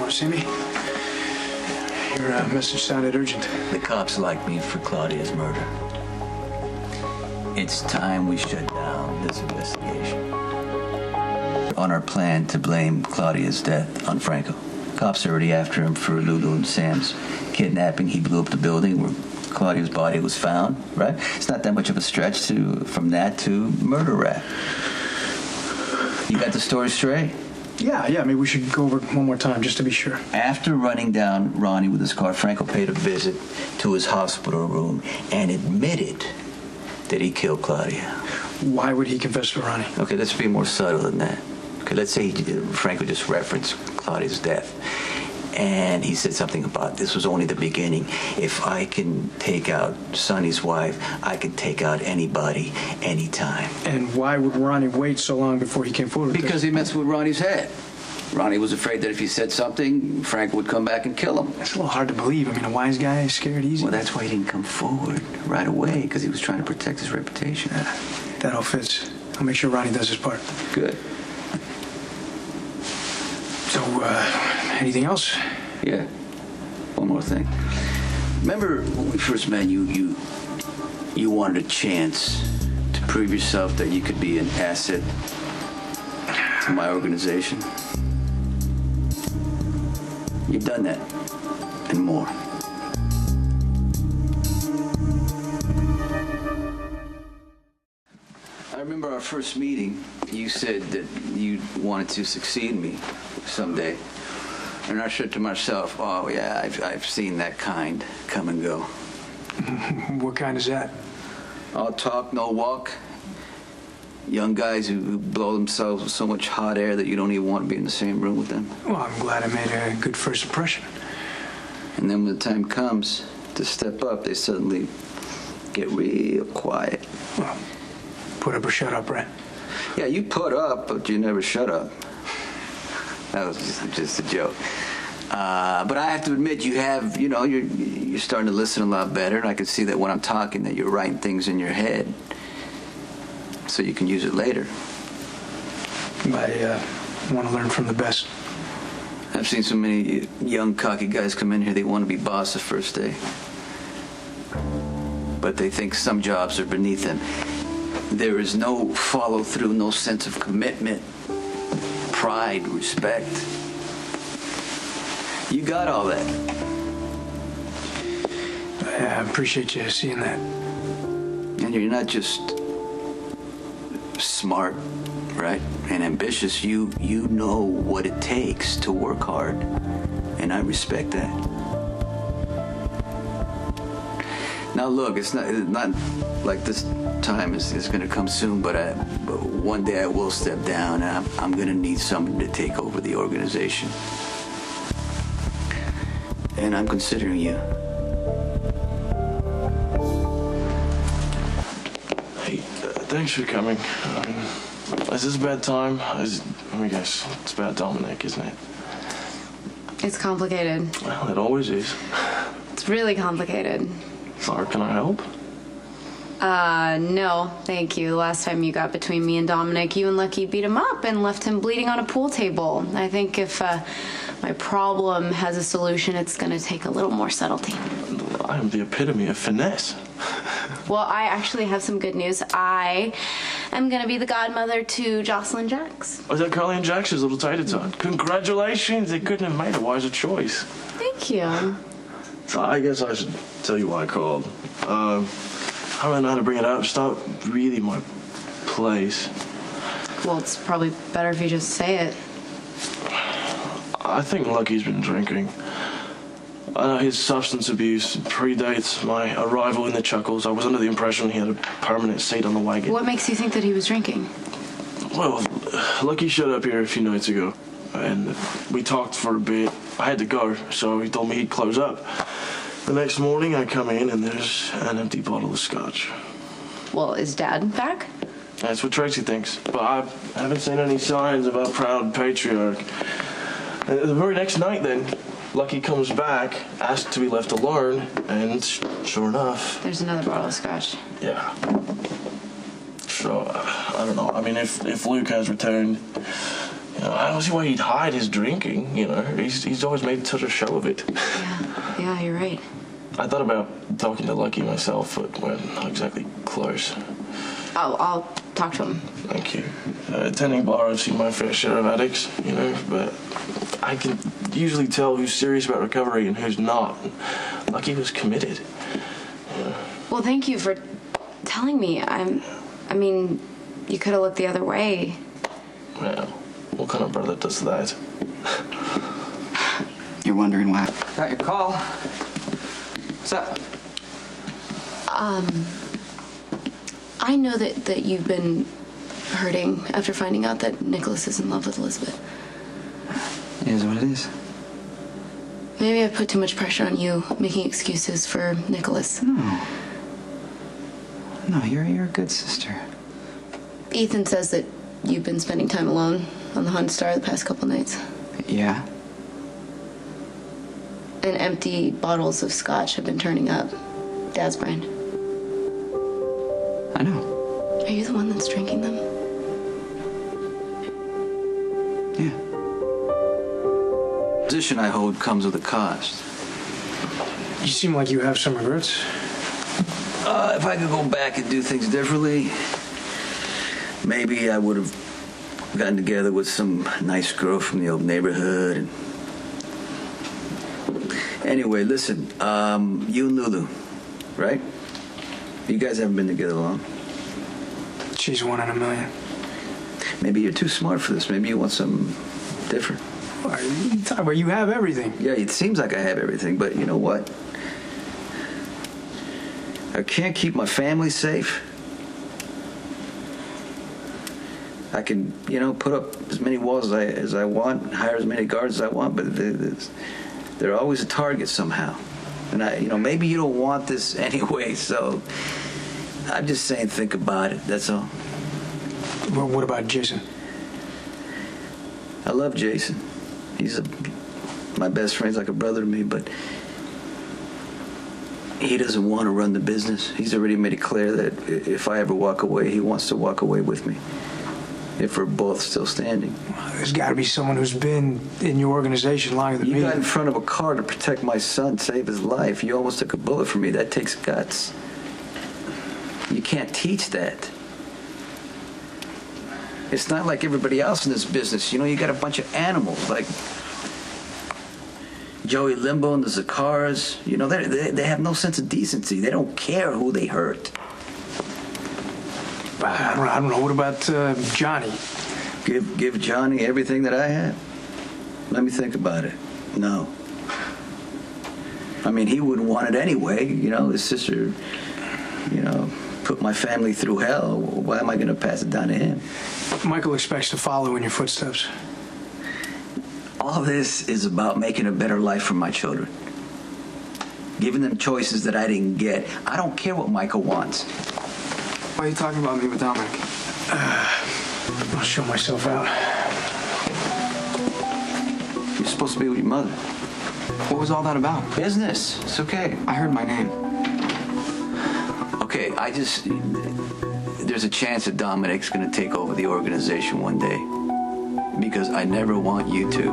Want to see me? Your message sounded urgent. The cops like me for Claudia's murder. It's time we shut down this investigation. On our plan to blame Claudia's death on Franco. Cops are already after him for Lulu and Sam's kidnapping. He blew up the building where Claudia's body was found, right? It's not that much of a stretch from that to murder rap. You got the story straight? Yeah, maybe we should go over it one more time just to be sure. After running down Ronnie with his car, Franco paid a visit to his hospital room and admitted that he killed Claudia. Why would he confess to Ronnie? Okay, let's be more subtle than that. Okay, let's say Franco just referenced Claudia's death. And he said something about this was only the beginning. If I can take out Sonny's wife, I can take out anybody, anytime. And why would Ronnie wait so long before he came forward? Because he messed with Ronnie's head. Ronnie was afraid that if he said something, Frank would come back and kill him. That's a little hard to believe. I mean, a wise guy is scared easy. Well, that's why he didn't come forward right away, because he was trying to protect his reputation. That all fits. I'll make sure Ronnie does his part. Good. So, anything else? Yeah. One more thing. Remember when we first met, you wanted a chance to prove yourself that you could be an asset to my organization? You've done that, and more. I remember our first meeting. You said that you wanted to succeed me someday. And I said to myself, oh, yeah, I've seen that kind come and go. What kind is that? All talk, no walk. Young guys who blow themselves with so much hot air that you don't even want to be in the same room with them. Well, I'm glad I made a good first impression. And then when the time comes to step up, they suddenly get real quiet. Well, put up or shut up, right? Yeah, you put up, but you never shut up. That was just a joke. But I have to admit, you're starting to listen a lot better, and I can see that when I'm talking that you're writing things in your head so you can use it later. I want to learn from the best. I've seen so many young, cocky guys come in here, they want to be boss the first day. But they think some jobs are beneath them. There is no follow-through, no sense of commitment, pride, respect. You got all that. I appreciate you seeing that. And you're not just smart, right, and ambitious. You know what it takes to work hard, and I respect that. Now look, it's not like this time is going to come soon, but one day I will step down, and I'm going to need someone to take over the organization. And I'm considering you. Hey, thanks for coming. Is this a bad time? Let me guess. It's about Dominic, isn't it? It's complicated. Well, it always is. It's really complicated. Sorry, can I help? No, thank you. The last time you got between me and Dominic, you and Lucky beat him up and left him bleeding on a pool table. I think if my problem has a solution, it's going to take a little more subtlety. I am the epitome of finesse. Well, I actually have some good news. I am going to be the godmother to Jocelyn Jax. Was that Carly and Jax's little tater-tot? Congratulations, they couldn't have made a wiser choice. Thank you. So I guess I should tell you why I called. I don't really know how to bring it up. It's not really my place. Well, it's probably better if you just say it. I think Lucky's been drinking. I know his substance abuse predates my arrival in the Chuckles. I was under the impression he had a permanent seat on the wagon. What makes you think that he was drinking? Well, Lucky showed up here a few nights ago, and we talked for a bit. I had to go, so he told me he'd close up. The next morning, I come in, and there's an empty bottle of scotch. Well, is Dad back? That's what Tracy thinks, but I haven't seen any signs of our proud patriarch. And the very next night, then, Lucky comes back, asks to be left alone, and sure enough... There's another bottle of scotch. Yeah. So, I don't know. I mean, if Luke has returned, I don't see why he'd hide his drinking, He's always made such a show of it. Yeah, you're right. I thought about talking to Lucky myself, but we're not exactly close. I'll talk to him. Thank you. Attending bar, I've seen my fair share of addicts, but I can usually tell who's serious about recovery and who's not. Lucky was committed. Well, thank you for telling me. I mean, you could have looked the other way. Well, what kind of brother does that? You're wondering why? Got your call. What's up? I know that you've been hurting after finding out that Nicholas is in love with Elizabeth. It is what it is. Maybe I put too much pressure on you, making excuses for Nicholas. No, you're a good sister. Ethan says that you've been spending time alone on the Hunt Star the past couple nights. Yeah. And empty bottles of scotch have been turning up. Dad's brand. I know. Are you the one that's drinking them? Yeah. The position I hold comes with a cost. You seem like you have some regrets. If I could go back and do things differently, maybe I would have gotten together with some nice girl from the old neighborhood. And anyway, listen, you and Lulu, right? You guys haven't been together long. She's 1 in a million. Maybe you're too smart for this. Maybe you want something different. What are you talking about? You have everything. Yeah, it seems like I have everything, but you know what? I can't keep my family safe. I can, put up as many walls as I want, hire as many guards as I want, but they're always a target somehow. And maybe you don't want this anyway, so I'm just saying think about it, that's all. Well, what about Jason? I love Jason. He's my best friend's like a brother to me, but he doesn't want to run the business. He's already made it clear that if I ever walk away, he wants to walk away with me. If we're both still standing. Well, there's got to be someone who's been in your organization longer than me. You got in front of a car to protect my son, save his life. You almost took a bullet for me. That takes guts. You can't teach that. It's not like everybody else in this business. You got a bunch of animals like Joey Limbo and the Zakaras. They have no sense of decency. They don't care who they hurt. I don't know. What about Johnny? Give Johnny everything that I have? Let me think about it. No. I mean, he wouldn't want it anyway. His sister, put my family through hell. Why am I going to pass it down to him? Michael expects to follow in your footsteps. All this is about making a better life for my children. Giving them choices that I didn't get. I don't care what Michael wants. Why are you talking about me with Dominic? I'll show myself out. You're supposed to be with your mother. What was all that about? Business. It's okay. I heard my name. Okay, there's a chance that Dominic's going to take over the organization one day. Because I never want you to.